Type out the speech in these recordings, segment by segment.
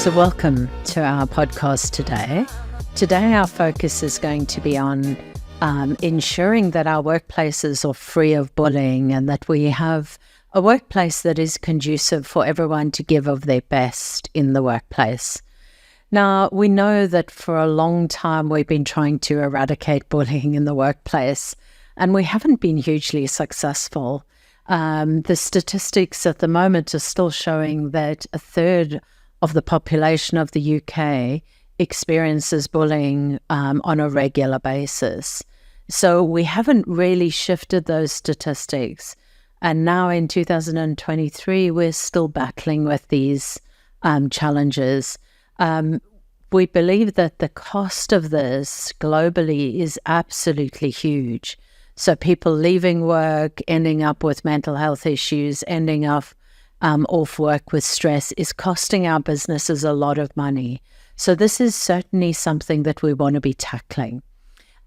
So welcome to our podcast today. Today our focus is going to be on ensuring that our workplaces are free of bullying and that we have a workplace that is conducive for everyone to give of their best in the workplace. Now, we know that for a long time we've been trying to eradicate bullying in the workplace, and we haven't been hugely successful. The statistics at the moment are still showing that a third of the population of the UK experiences bullying on a regular basis. So we haven't really shifted those statistics. And now in 2023, we're still battling with these challenges. We believe that the cost of this globally is absolutely huge. So people leaving work, ending up with mental health issues, ending up off work with stress is costing our businesses a lot of money. So this is certainly something that we want to be tackling.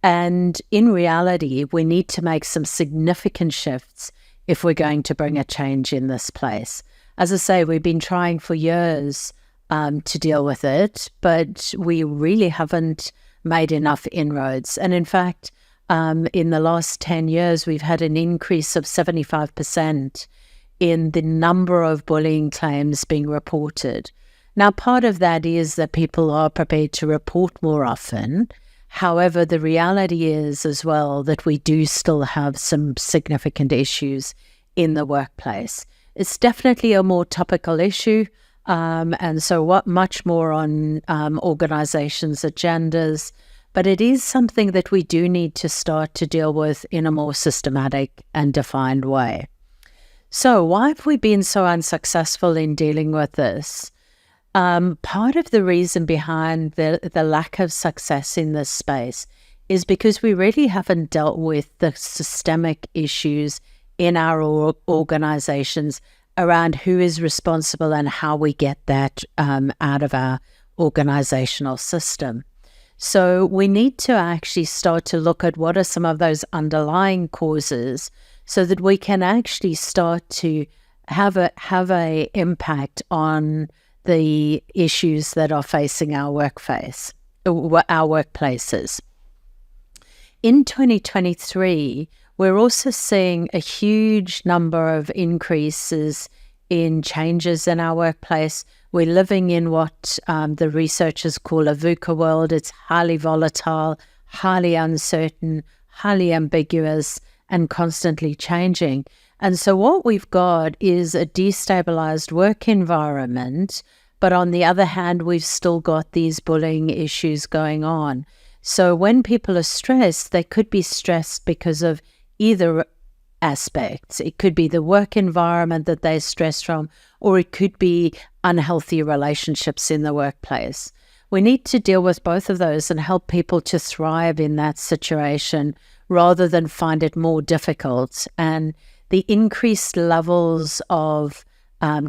And in reality, we need to make some significant shifts if we're going to bring a change in this place. As I say, we've been trying for years to deal with it, but we really haven't made enough inroads. And in fact, in the last 10 years, we've had an increase of 75% in the number of bullying claims being reported. Now, part of that is that people are prepared to report more often. However, the reality is as well that we do still have some significant issues in the workplace. It's definitely a more topical issue, and so much more on organizations' agendas, but it is something that we do need to start to deal with in a more systematic and defined way. So why have we been so unsuccessful in dealing with this? Part of the reason behind the lack of success in this space is because we really haven't dealt with the systemic issues in our organizations around who is responsible and how we get that out of our organizational system. So we need to actually start to look at what are some of those underlying causes so that we can actually start to have a impact on the issues that are facing our workplaces. In 2023, we're also seeing a huge number of increases in changes in our workplace. We're living in what the researchers call a VUCA world. It's highly volatile, highly uncertain, highly ambiguous, and constantly changing. And so what we've got is a destabilized work environment, but on the other hand, we've still got these bullying issues going on. So when people are stressed, they could be stressed because of either aspects. It could be the work environment that they're stressed from, or it could be unhealthy relationships in the workplace. We need to deal with both of those and help people to thrive in that situation rather than find it more difficult. And the increased levels of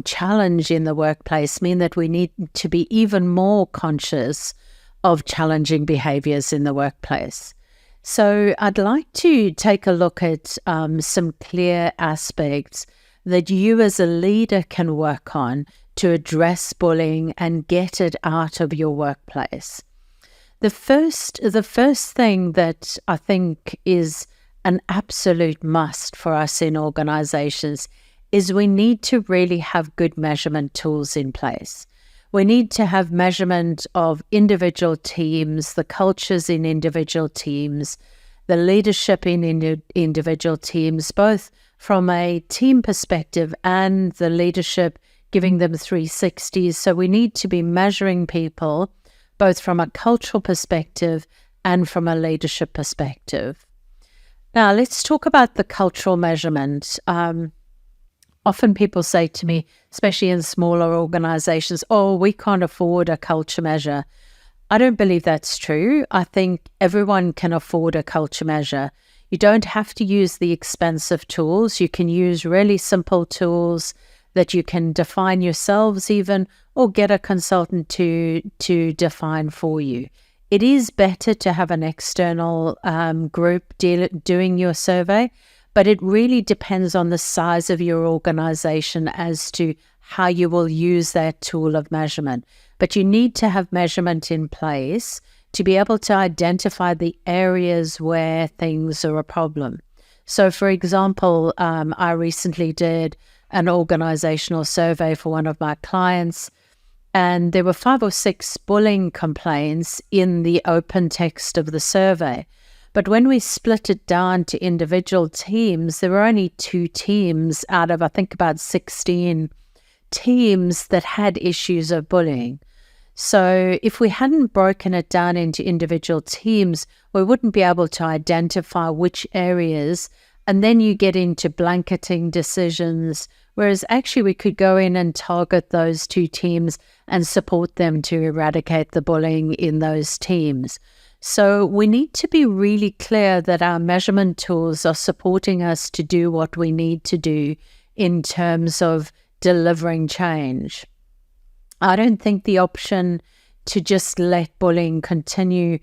challenge in the workplace mean that we need to be even more conscious of challenging behaviors in the workplace. So I'd like to take a look at some clear aspects that you as a leader can work on to address bullying and get it out of your workplace. The first thing that I think is an absolute must for us in organizations is we need to really have good measurement tools in place. We need to have measurement of individual teams, the cultures in individual teams, the leadership in individual teams, both from a team perspective and the leadership giving them 360s. So we need to be measuring people both from a cultural perspective and from a leadership perspective. Now, let's talk about the cultural measurement. Often people say to me, especially in smaller organizations, oh, we can't afford a culture measure. I don't believe that's true. I think everyone can afford a culture measure. You don't have to use the expensive tools. You can use really simple tools that you can define yourselves even, or get a consultant to define for you. It is better to have an external group doing your survey, but it really depends on the size of your organization as to how you will use that tool of measurement. But you need to have measurement in place to be able to identify the areas where things are a problem. So, for example, I recently did an organizational survey for one of my clients, and there were 5 or 6 bullying complaints in the open text of the survey. But when we split it down to individual teams, there were only 2 teams out of, I think, about 16 teams that had issues of bullying. So if we hadn't broken it down into individual teams, we wouldn't be able to identify which areas, and then you get into blanketing decisions, whereas actually we could go in and target those 2 teams and support them to eradicate the bullying in those teams. So we need to be really clear that our measurement tools are supporting us to do what we need to do in terms of delivering change. I don't think the option to just let bullying continue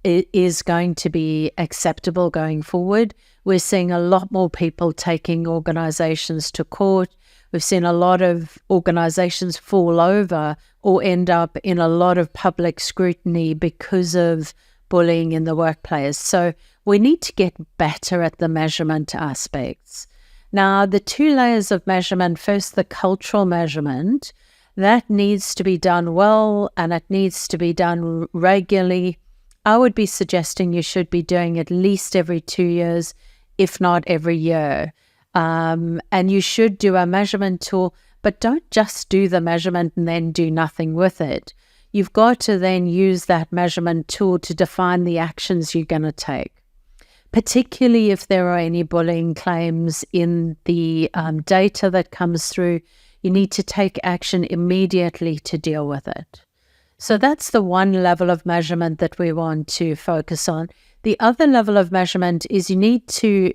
is going to be acceptable going forward. We're seeing a lot more people taking organizations to court. We've seen a lot of organizations fall over or end up in a lot of public scrutiny because of bullying in the workplace. So we need to get better at the measurement aspects. Now, the 2 layers of measurement, first the cultural measurement, that needs to be done well and it needs to be done regularly. I would be suggesting you should be doing at least every 2 years, if not every year. And you should do a measurement tool, but don't just do the measurement and then do nothing with it. You've got to then use that measurement tool to define the actions you're going to take, particularly if there are any bullying claims in the data that comes through. You need to take action immediately to deal with it. So that's the one level of measurement that we want to focus on. The other level of measurement is you need to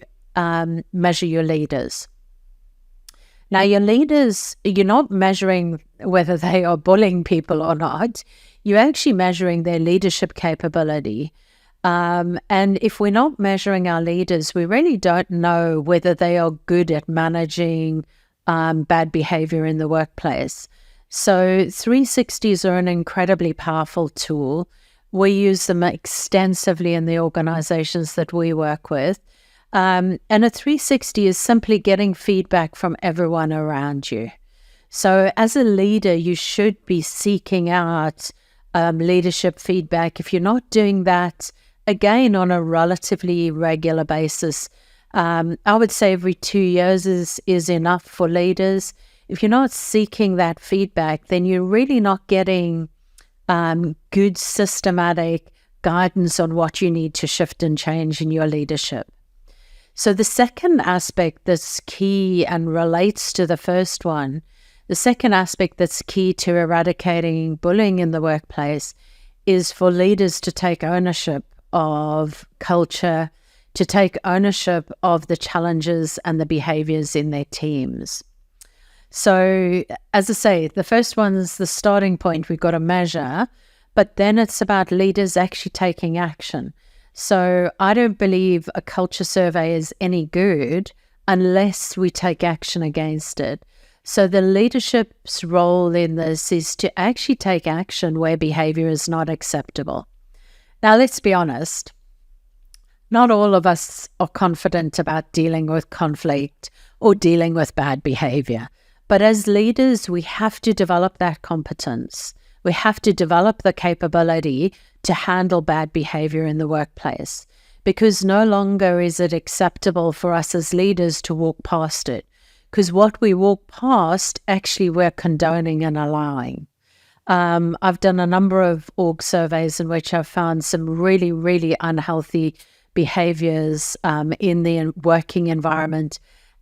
measure your leaders. Now, your leaders, you're not measuring whether they are bullying people or not. You're actually measuring their leadership capability. And if we're not measuring our leaders, we really don't know whether they are good at managing bad behavior in the workplace. So 360s are an incredibly powerful tool. We use them extensively in the organizations that we work with. And a 360 is simply getting feedback from everyone around you. So as a leader, you should be seeking out leadership feedback. If you're not doing that, again, on a relatively regular basis, I would say every 2 years is enough for leaders. If you're not seeking that feedback, then you're really not getting good systematic guidance on what you need to shift and change in your leadership. So the second aspect that's key and relates to the first one, the second aspect that's key to eradicating bullying in the workplace is for leaders to take ownership of culture, to take ownership of the challenges and the behaviors in their teams. So, as I say, the first one's the starting point we've got to measure, but then it's about leaders actually taking action. So I don't believe a culture survey is any good unless we take action against it. So the leadership's role in this is to actually take action where behavior is not acceptable. Now, let's be honest. Not all of us are confident about dealing with conflict or dealing with bad behavior. But as leaders, we have to develop that competence. We have to develop the capability to handle bad behavior in the workplace, because no longer is it acceptable for us as leaders to walk past it, because what we walk past, actually we're condoning and allowing. I've done a number of org surveys in which I've found some really, really unhealthy behaviors in the working environment.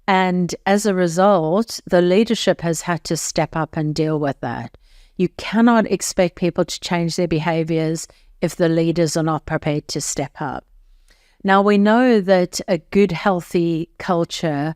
And as a result, the leadership has had to step up and deal with that. You cannot expect people to change their behaviors if the leaders are not prepared to step up. Now, we know that a good, healthy culture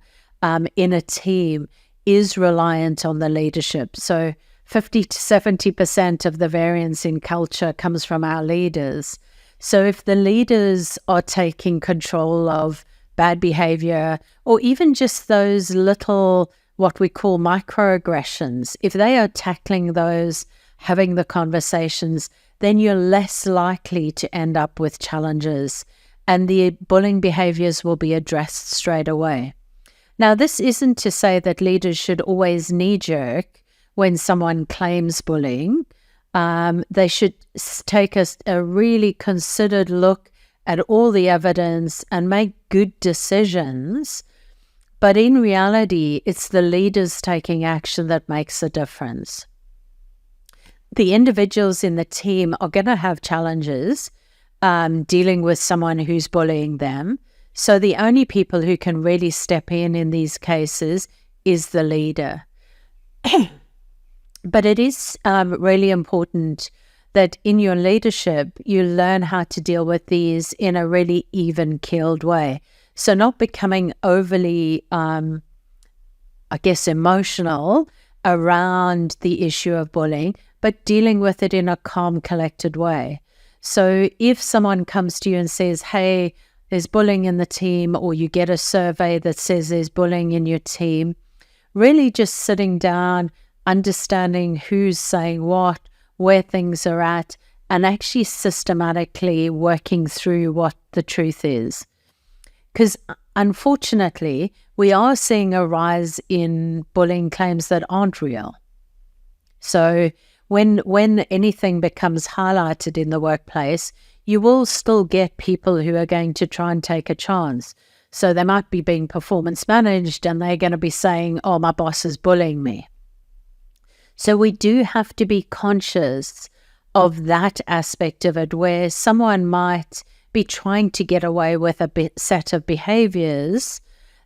in a team is reliant on the leadership. So 50 to 70% of the variance in culture comes from our leaders. So if the leaders are taking control of bad behavior, or even just those little, what we call microaggressions, if they are tackling those, having the conversations, then you're less likely to end up with challenges, and the bullying behaviors will be addressed straight away. Now, this isn't to say that leaders should always knee-jerk when someone claims bullying. They should take a really considered look at all the evidence and make good decisions. But in reality, it's the leaders taking action that makes a difference. The individuals in the team are going to have challenges dealing with someone who's bullying them. So the only people who can really step in these cases is the leader. But it is really important that in your leadership, you learn how to deal with these in a really even-keeled way. So not becoming overly, emotional around the issue of bullying, but dealing with it in a calm, collected way. So if someone comes to you and says, hey, there's bullying in the team, or you get a survey that says there's bullying in your team, really just sitting down, understanding who's saying what, where things are at, and actually systematically working through what the truth is. Because unfortunately, we are seeing a rise in bullying claims that aren't real. So when anything becomes highlighted in the workplace, you will still get people who are going to try and take a chance. So they might be being performance managed and they're going to be saying, oh, my boss is bullying me. So we do have to be conscious of that aspect of it, where someone might be trying to get away with a set of behaviors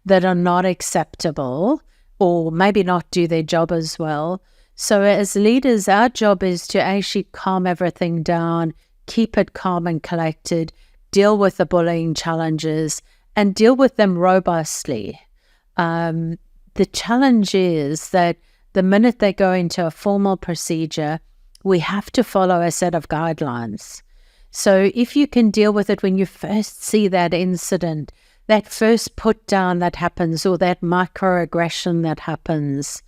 that are not acceptable, or maybe not do their job as well. So as leaders, our job is to actually calm everything down, keep it calm and collected, deal with the bullying challenges, and deal with them robustly. The challenge is that the minute they go into a formal procedure, we have to follow a set of guidelines. So if you can deal with it when you first see that incident, that first put down that happens, or that microaggression that happens,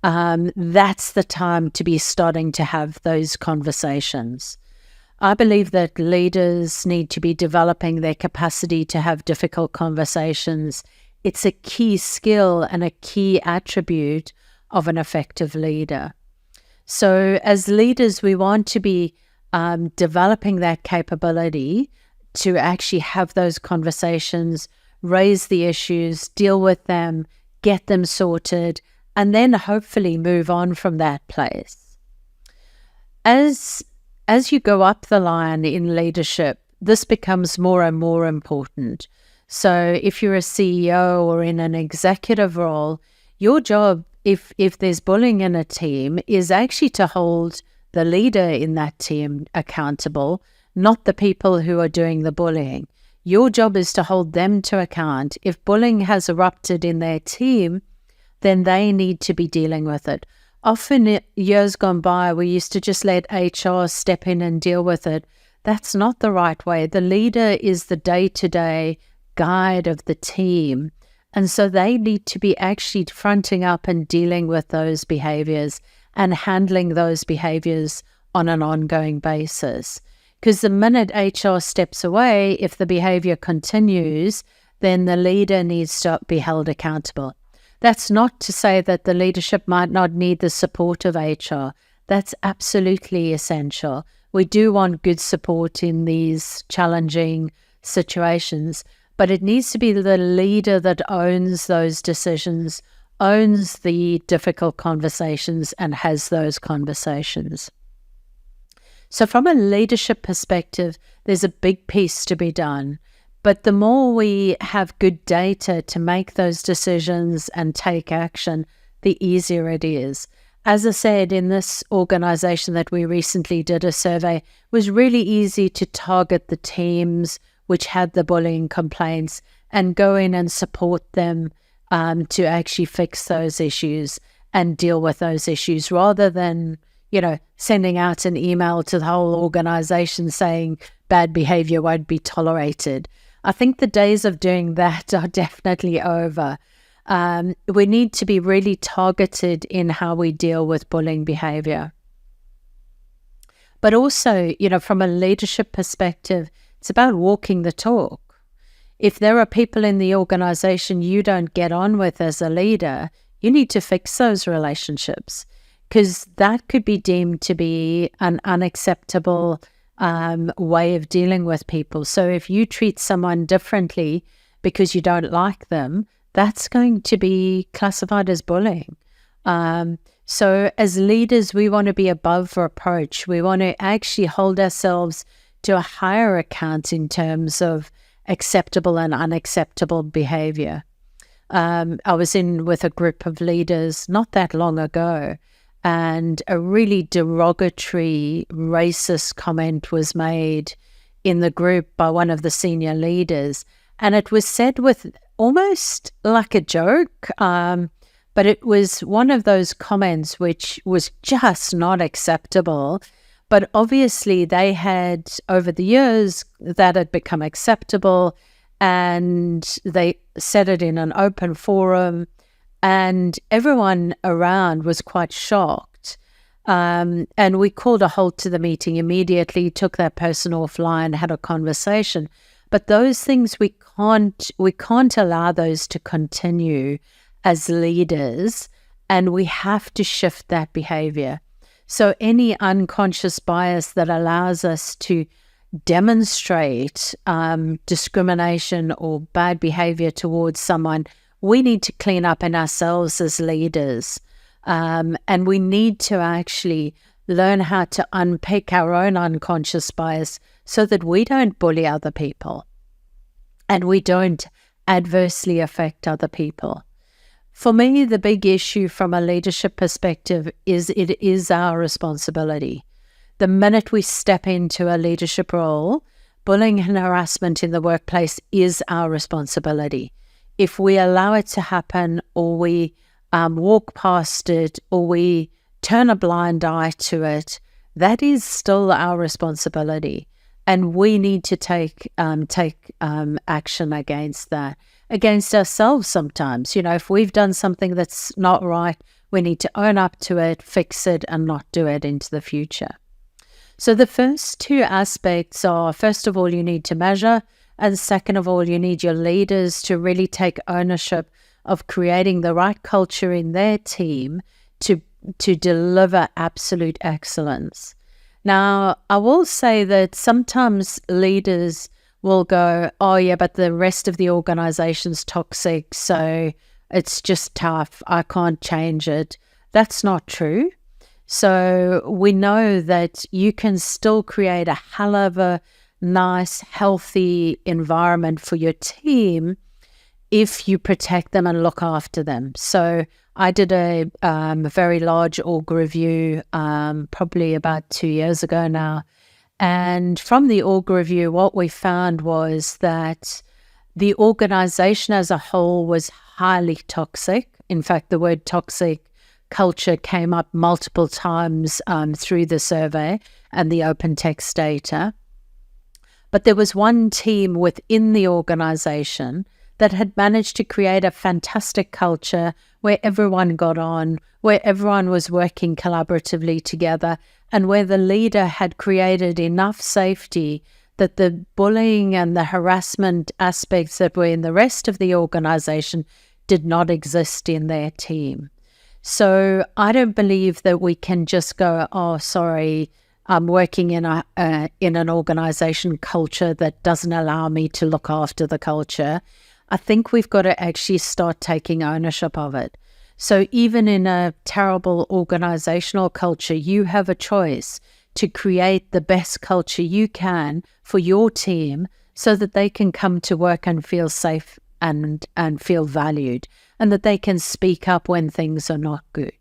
that's the time to be starting to have those conversations. I believe that leaders need to be developing their capacity to have difficult conversations. It's a key skill and a key attribute of an effective leader. So as leaders, we want to be developing that capability to actually have those conversations, raise the issues, deal with them, get them sorted, and then hopefully move on from that place. As you go up the line in leadership, this becomes more and more important. So if you're a CEO or in an executive role, your job, if there's bullying in a team, is actually to hold the leader in that team accountable, not the people who are doing the bullying. Your job is to hold them to account. If bullying has erupted in their team, then they need to be dealing with it. Often, years gone by, we used to just let HR step in and deal with it. That's not the right way. The leader is the day-to-day guide of the team. And so they need to be actually fronting up and dealing with those behaviors and handling those behaviors on an ongoing basis. Because the minute HR steps away, if the behavior continues, then the leader needs to be held accountable. That's not to say that the leadership might not need the support of HR. That's absolutely essential. We do want good support in these challenging situations, but it needs to be the leader that owns those decisions, owns the difficult conversations, and has those conversations. So from a leadership perspective, there's a big piece to be done. But the more we have good data to make those decisions and take action, the easier it is. As I said, in this organization that we recently did a survey, it was really easy to target the teams which had the bullying complaints and go in and support them to actually fix those issues and deal with those issues, rather than, sending out an email to the whole organization saying bad behavior won't be tolerated. I think the days of doing that are definitely over. We need to be really targeted in how we deal with bullying behavior. But also, from a leadership perspective, it's about walking the talk. If there are people in the organization you don't get on with as a leader, you need to fix those relationships, because that could be deemed to be an unacceptable way of dealing with people. So if you treat someone differently because you don't like them, that's going to be classified as bullying. So as leaders, we want to be above reproach. We want to actually hold ourselves to a higher account in terms of acceptable and unacceptable behavior. I was in with a group of leaders not that long ago, and a really derogatory, racist comment was made in the group by one of the senior leaders. And it was said with almost like a joke, but it was one of those comments which was just not acceptable. But obviously they had, over the years, that had become acceptable, and they said it in an open forum, and everyone around was quite shocked. And we called a halt to the meeting immediately, took that person offline, had a conversation. But those things, we can't allow those to continue as leaders, and we have to shift that behavior. So any unconscious bias that allows us to demonstrate discrimination or bad behavior towards someone, we need to clean up in ourselves as leaders. And we need to actually learn how to unpick our own unconscious bias so that we don't bully other people and we don't adversely affect other people. For me, the big issue from a leadership perspective is it is our responsibility. The minute we step into a leadership role, bullying and harassment in the workplace is our responsibility. If we allow it to happen, or we walk past it, or we turn a blind eye to it, that is still our responsibility. And we need to take action against that, against ourselves sometimes. If we've done something that's not right, we need to own up to it, fix it, and not do it into the future. So the first two aspects are, first of all, you need to measure, and second of all, you need your leaders to really take ownership of creating the right culture in their team to deliver absolute excellence. Now, I will say that sometimes leaders will go, oh yeah, but the rest of the organization's toxic, so it's just tough, I can't change it. That's not true. So we know that you can still create a hell of a nice, healthy environment for your team if you protect them and look after them. So I did a very large org review probably about 2 years ago now. And from the org review, what we found was that the organization as a whole was highly toxic. In fact, the word toxic culture came up multiple times through the survey and the open text data. But there was one team within the organization that had managed to create a fantastic culture where everyone got on, where everyone was working collaboratively together, and where the leader had created enough safety that the bullying and the harassment aspects that were in the rest of the organization did not exist in their team. So I don't believe that we can just go, oh, sorry, I'm working in an organization culture that doesn't allow me to look after the culture. I think we've got to actually start taking ownership of it. So even in a terrible organizational culture, you have a choice to create the best culture you can for your team so that they can come to work and feel safe and feel valued, and that they can speak up when things are not good.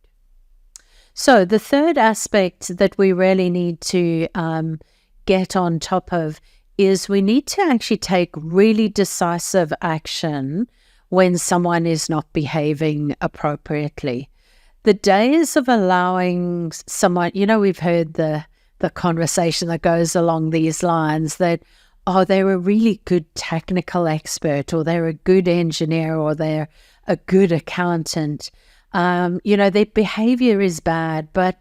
So the third aspect that we really need to get on top of is we need to actually take really decisive action when someone is not behaving appropriately. The days of allowing someone, we've heard the conversation that goes along these lines that, oh, they're a really good technical expert, or they're a good engineer, or they're a good accountant. Their behavior is bad, but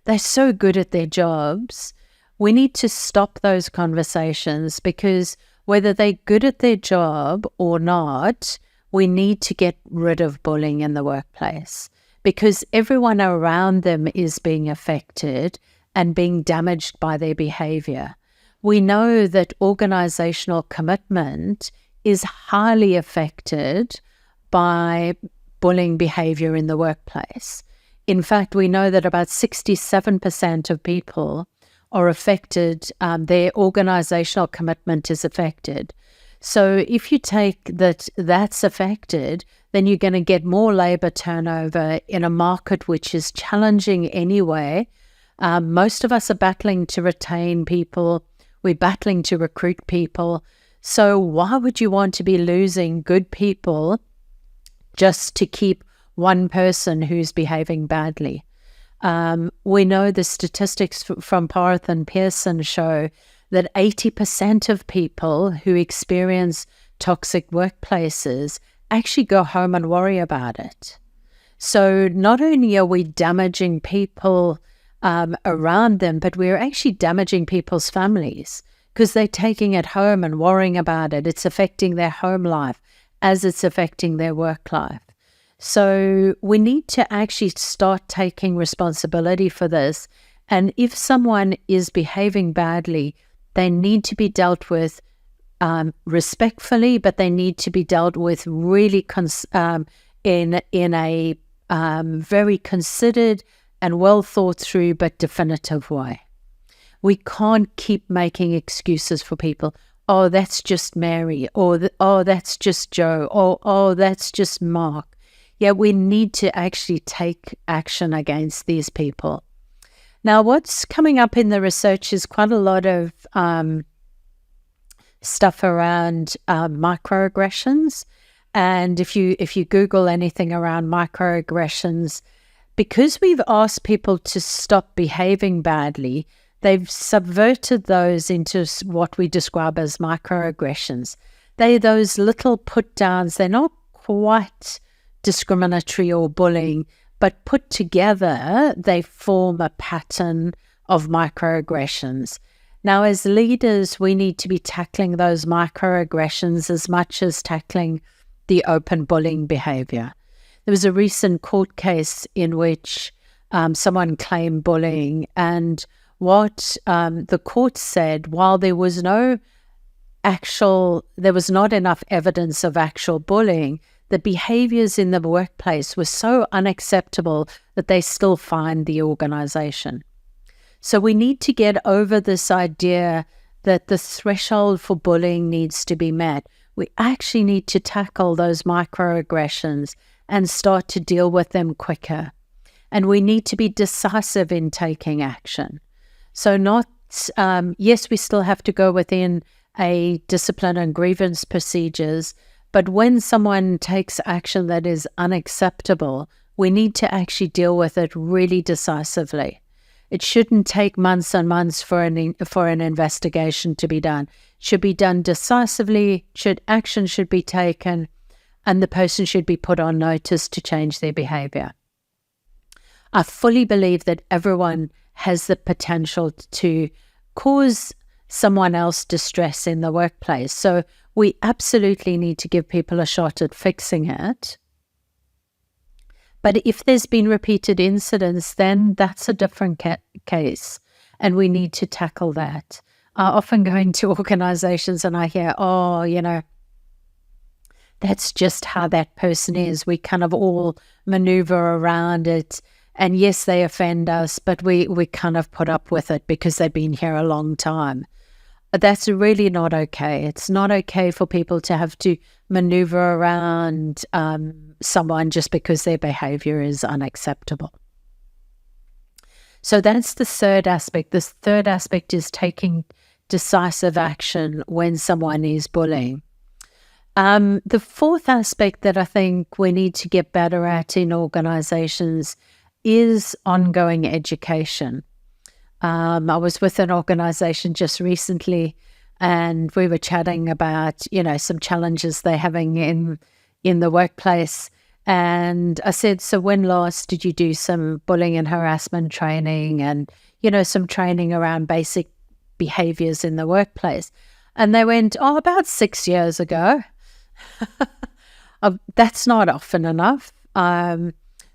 they're so good at their jobs. We need to stop those conversations, because whether they're good at their job or not, we need to get rid of bullying in the workplace, because everyone around them is being affected and being damaged by their behavior. We know that organizational commitment is highly affected by bullying behavior in the workplace. In fact, we know that about 67% of people are affected, their organizational commitment is affected. So if you take that's affected, then you're going to get more labor turnover in a market which is challenging anyway. Most of us are battling to retain people. We're battling to recruit people. So why would you want to be losing good people just to keep one person who's behaving badly? We know the statistics from Parath and Pearson show that 80% of people who experience toxic workplaces actually go home and worry about it. So not only are we damaging people around them, but we're actually damaging people's families, because they're taking it home and worrying about it. It's affecting their home life as it's affecting their work life. So we need to actually start taking responsibility for this. And if someone is behaving badly, they need to be dealt with respectfully, but they need to be dealt with really in a very considered and well thought through but definitive way. We can't keep making excuses for people. Oh, that's just Mary, or oh, that's just Joe, or oh, that's just Mark. Yeah, we need to actually take action against these people. Now, what's coming up in the research is quite a lot of stuff around microaggressions. And if you Google anything around microaggressions, because we've asked people to stop behaving badly, they've subverted those into what we describe as microaggressions. They're those little put-downs. They're not quite discriminatory or bullying, but put together, they form a pattern of microaggressions. Now, as leaders, we need to be tackling those microaggressions as much as tackling the open bullying behavior. There was a recent court case in which someone claimed bullying, and what the court said, while there was not enough evidence of actual bullying, the behaviors in the workplace were so unacceptable that they still fined the organization. So we need to get over this idea that the threshold for bullying needs to be met. We actually need to tackle those microaggressions and start to deal with them quicker. And we need to be decisive in taking action. So yes, we still have to go within a discipline and grievance procedures, but when someone takes action that is unacceptable, we need to actually deal with it really decisively. It shouldn't take months and months for an investigation to be done. It should be done decisively, action should be taken, and the person should be put on notice to change their behavior. I fully believe that everyone has the potential to cause someone else distress in the workplace. So we absolutely need to give people a shot at fixing it. But if there's been repeated incidents, then that's a different case, and we need to tackle that. I often go into organizations and I hear, that's just how that person is. We kind of all maneuver around it. And yes, they offend us, but we kind of put up with it because they've been here a long time. That's really not okay. It's not okay for people to have to maneuver around someone just because their behavior is unacceptable. So that's the third aspect. This third aspect is taking decisive action when someone is bullying. The fourth aspect that I think we need to get better at in organizations is ongoing education. I was with an organization just recently and we were chatting about, some challenges they're having in the workplace. And I said, so when last did you do some bullying and harassment training and, some training around basic behaviors in the workplace? And they went, about 6 years ago. That's not often enough.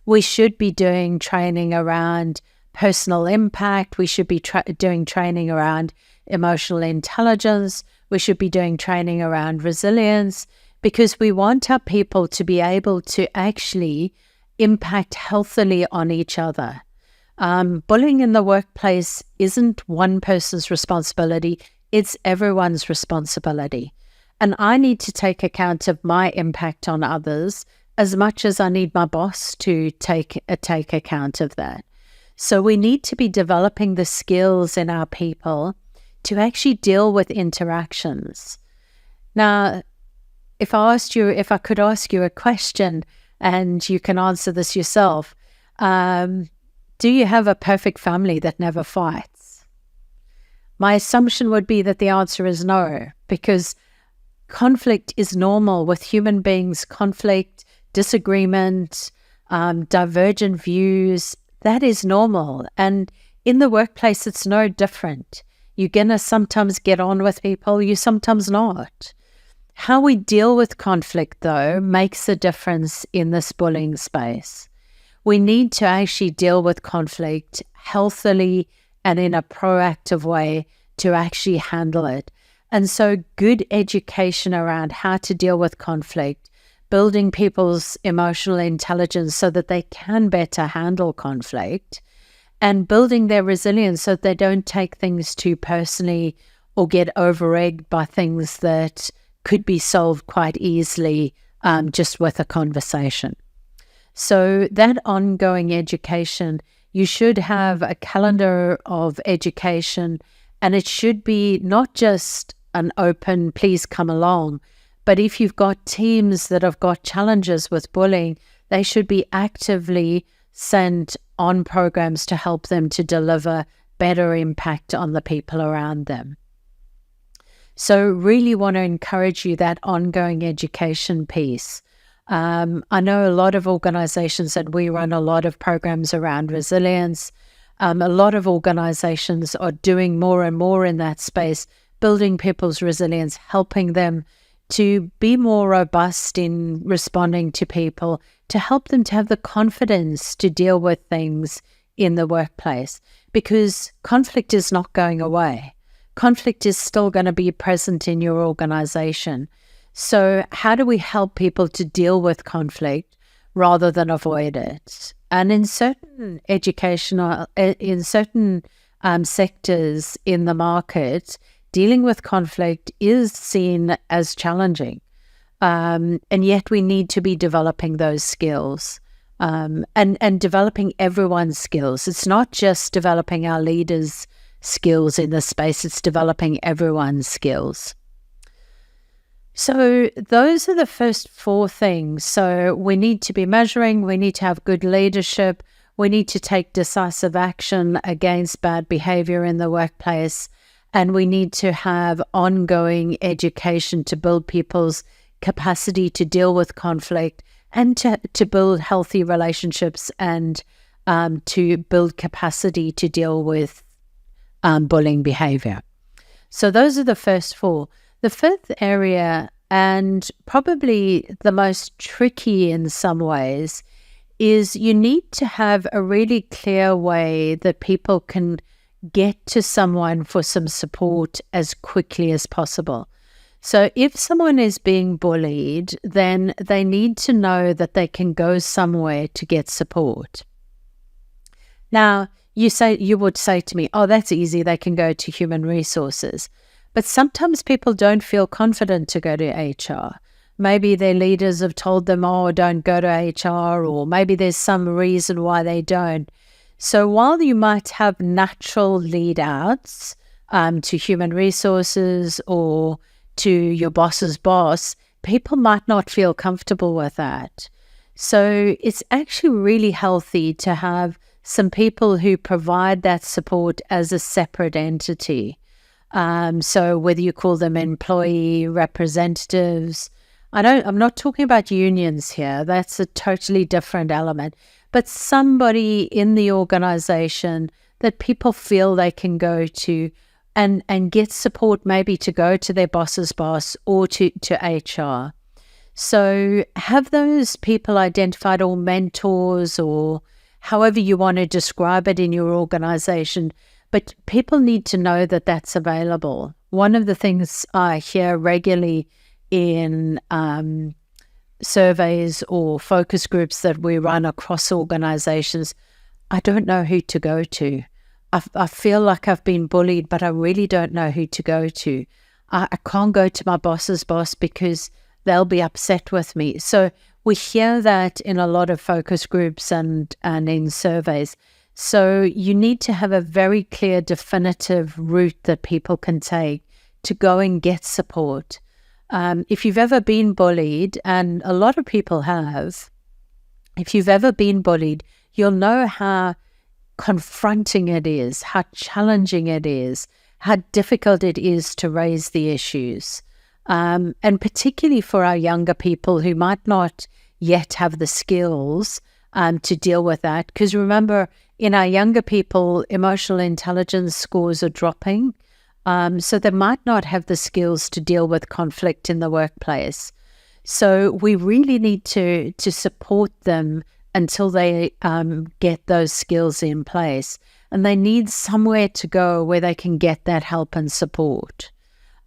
We should be doing training around personal impact. We should be doing training around emotional intelligence. We should be doing training around resilience, because we want our people to be able to actually impact healthily on each other. Bullying in the workplace isn't one person's responsibility. It's everyone's responsibility. And I need to take account of my impact on others as much as I need my boss to take account of that. So we need to be developing the skills in our people to actually deal with interactions. Now, if I could ask you a question, and you can answer this yourself, do you have a perfect family that never fights? My assumption would be that the answer is no, because conflict is normal with human beings. Conflict, disagreement, divergent views, that is normal. And in the workplace, it's no different. You're going to sometimes get on with people, you sometimes not. How we deal with conflict, though, makes a difference in this bullying space. We need to actually deal with conflict healthily and in a proactive way to actually handle it. And so good education around how to deal with conflict, building people's emotional intelligence so that they can better handle conflict, and building their resilience so that they don't take things too personally or get over-egged by things that could be solved quite easily just with a conversation. So that ongoing education, you should have a calendar of education, and it should be not just an open, please come along, but if you've got teams that have got challenges with bullying, they should be actively sent on programs to help them to deliver better impact on the people around them. So really want to encourage you that ongoing education piece. I know a lot of organizations that we run a lot of programs around resilience. A lot of organizations are doing more and more in that space, building people's resilience, helping them to be more robust in responding to people, to help them to have the confidence to deal with things in the workplace, because conflict is not going away. Conflict is still going to be present in your organization. So how do we help people to deal with conflict rather than avoid it? And in certain sectors in the market, dealing with conflict is seen as challenging. And yet we need to be developing those skills and developing everyone's skills. It's not just developing our leaders' skills in this space, it's developing everyone's skills. So those are the first 4 things. So we need to be measuring, we need to have good leadership, we need to take decisive action against bad behavior in the workplace, and we need to have ongoing education to build people's capacity to deal with conflict and to build healthy relationships and to build capacity to deal with bullying behavior. So those are the first 4. The 5th area, and probably the most tricky in some ways, is you need to have a really clear way that people can get to someone for some support as quickly as possible. So if someone is being bullied, then they need to know that they can go somewhere to get support. Now, you would say to me, oh, that's easy, they can go to human resources. But sometimes people don't feel confident to go to HR. Maybe their leaders have told them, oh, don't go to HR, or maybe there's some reason why they don't. So while you might have natural lead outs to human resources or to your boss's boss, people might not feel comfortable with that. So it's actually really healthy to have some people who provide that support as a separate entity. So whether you call them employee representatives, I'm not talking about unions here. That's a totally different element. But somebody in the organization that people feel they can go to and get support, maybe to go to their boss's boss or to HR. So have those people identified, or mentors, or however you want to describe it in your organization. But people need to know that that's available. One of the things I hear regularly in surveys or focus groups that we run across organizations, I don't know who to go to. I feel like I've been bullied, but I really don't know who to go to. I can't go to my boss's boss because they'll be upset with me. So we hear that in a lot of focus groups and in surveys. So you need to have a very clear, definitive route that people can take to go and get support. If you've ever been bullied, and a lot of people have, if you've ever been bullied, you'll know how confronting it is, how challenging it is, how difficult it is to raise the issues. And particularly for our younger people who might not yet have the skills to deal with that. Because remember, in our younger people, emotional intelligence scores are dropping. So they might not have the skills to deal with conflict in the workplace. So we really need to support them until they get those skills in place. And they need somewhere to go where they can get that help and support.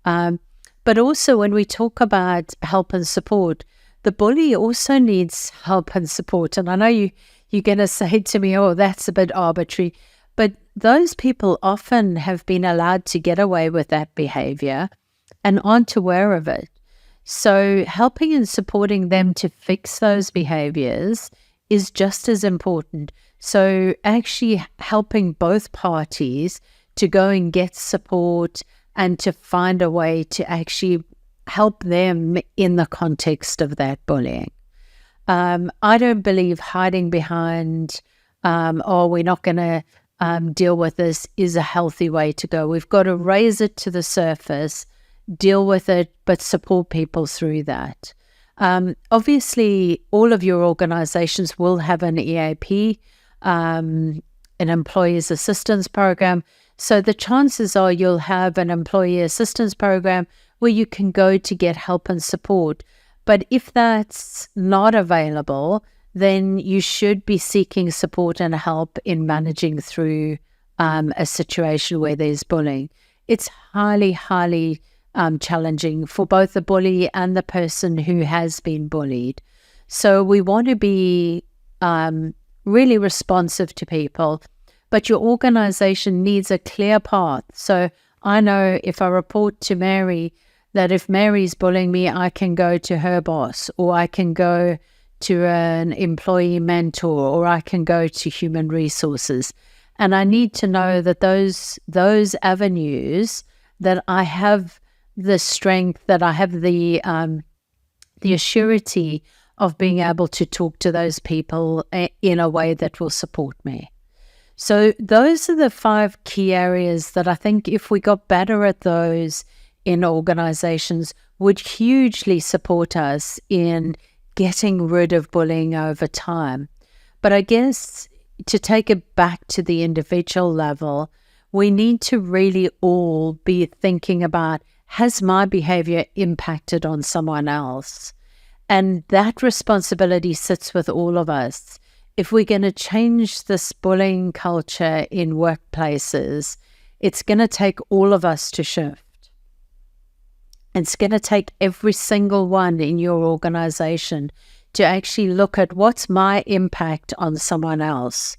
But also when we talk about help and support, the bully also needs help and support. And I know you're going to say to me, oh, that's a bit arbitrary. But those people often have been allowed to get away with that behavior and aren't aware of it. So helping and supporting them to fix those behaviors is just as important. So actually helping both parties to go and get support and to find a way to actually help them in the context of that bullying. I don't believe hiding behind, we're not going to deal with this is a healthy way to go. We've got to raise it to the surface, deal with it, but support people through that. Obviously, all of your organizations will have an EAP, an Employees Assistance Program. So the chances are you'll have an Employee Assistance Program where you can go to get help and support. But if that's not available, then you should be seeking support and help in managing through a situation where there's bullying. It's highly, highly challenging for both the bully and the person who has been bullied. So we want to be really responsive to people, but your organization needs a clear path. So I know if I report to Mary that if Mary's bullying me, I can go to her boss, or I can go to an employee mentor, or I can go to human resources. And I need to know that those avenues, that I have the strength, that I have the assurity of being able to talk to those people in a way that will support me. So those are the 5 key areas that I think if we got better at those in organizations would hugely support us in getting rid of bullying over time. But I guess to take it back to the individual level, we need to really all be thinking about, has my behavior impacted on someone else? And that responsibility sits with all of us. If we're going to change this bullying culture in workplaces, it's going to take all of us to shift. It's going to take every single one in your organization to actually look at what's my impact on someone else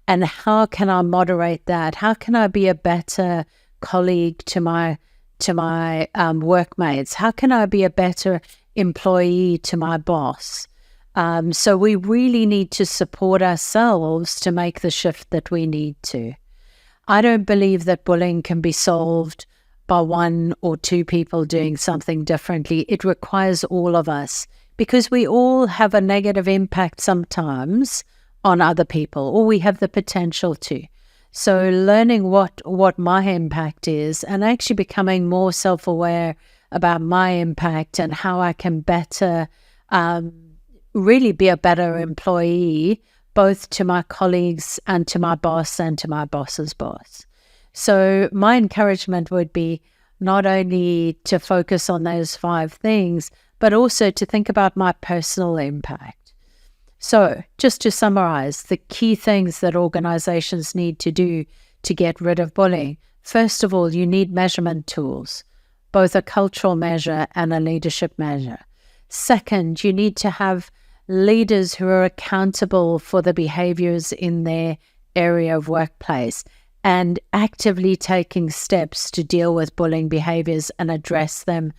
and how can I moderate that? How can I be a better colleague to my workmates? How can I be a better employee to my boss? So we really need to support ourselves to make the shift that we need to. I don't believe that bullying can be solved by 1 or 2 people doing something differently. It requires all of us, because we all have a negative impact sometimes on other people, or we have the potential to. So learning what my impact is and actually becoming more self-aware about my impact and how I can better really be a better employee, both to my colleagues and to my boss and to my boss's boss. So my encouragement would be not only to focus on those 5 things, but also to think about my personal impact. So just to summarize, the key things that organizations need to do to get rid of bullying. First of all, you need measurement tools, both a cultural measure and a leadership measure. Second, you need to have leaders who are accountable for the behaviors in their area of workplace and actively taking steps to deal with bullying behaviors and address them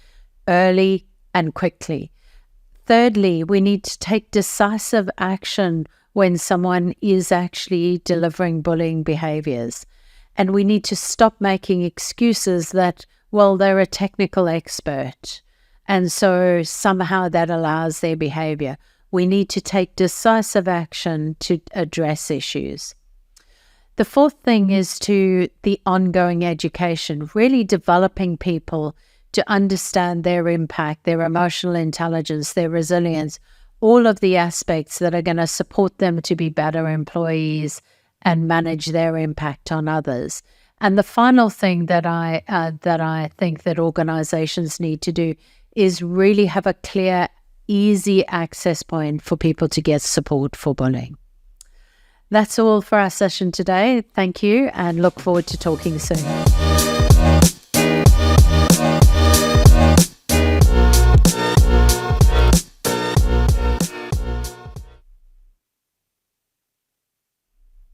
early and quickly. Thirdly, we need to take decisive action when someone is actually delivering bullying behaviors. And we need to stop making excuses that, well, they're a technical expert, and so somehow that allows their behavior. We need to take decisive action to address issues. The fourth thing is to the ongoing education, really developing people to understand their impact, their emotional intelligence, their resilience, all of the aspects that are going to support them to be better employees and manage their impact on others. And the final thing that I think that organizations need to do is really have a clear, easy access point for people to get support for bullying. That's all for our session today. Thank you, and look forward to talking soon.